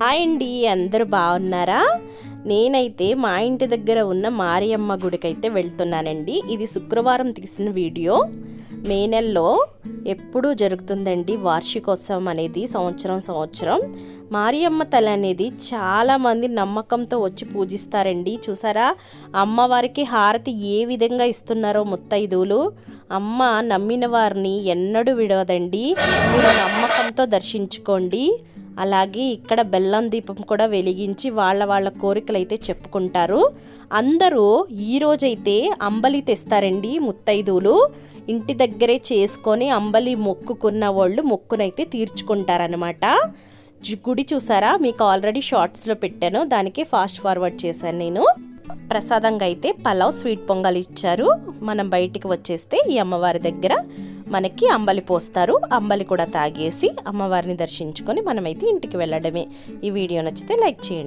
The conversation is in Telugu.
హాయ్ అండి, అందరూ బాగున్నారా? నేనైతే మా ఇంటి దగ్గర ఉన్న మారియమ్మ గుడికైతే వెళ్తున్నానండి. ఇది శుక్రవారం తీసిన వీడియో. మే నెలలో ఎప్పుడూ జరుగుతుందండి వార్షికోత్సవం అనేది సంవత్సరం. మారియమ్మ తల్లి అనేది చాలామంది నమ్మకంతో వచ్చి పూజిస్తారండి. చూసారా అమ్మవారికి హారతి ఏ విధంగా ఇస్తున్నారో ముత్తైదువులు. అమ్మ నమ్మిన వారిని ఎన్నడూ విడవదండి. మీరు నమ్మకంతో దర్శించుకోండి. అలాగే ఇక్కడ బెల్లం దీపం కూడా వెలిగించి వాళ్ళ కోరికలు అయితే చెప్పుకుంటారు. అందరూ ఈరోజైతే అంబలి తెస్తారండి. ముత్తైదువులు ఇంటి దగ్గరే చేసుకొని అంబలి మొక్కుకున్న వాళ్ళు మొక్కునైతే తీర్చుకుంటారనమాట. గుడి చూసారా, మీకు ఆల్రెడీ షార్ట్స్లో పెట్టాను, దానికి ఫాస్ట్ ఫార్వర్డ్ చేశాను నేను. ప్రసాదంగా అయితే పలావ్, స్వీట్ పొంగల్ ఇచ్చారు. మనం బయటికి వచ్చేస్తే ఈ అమ్మవారి దగ్గర మనకి అంబలి పోస్తారు. అంబలి కూడా తాగేసి అమ్మవారిని దర్శించుకొని మనమైతే ఇంటికి వెళ్ళడమే. ఈ వీడియో నచ్చితే లైక్ చేయండి.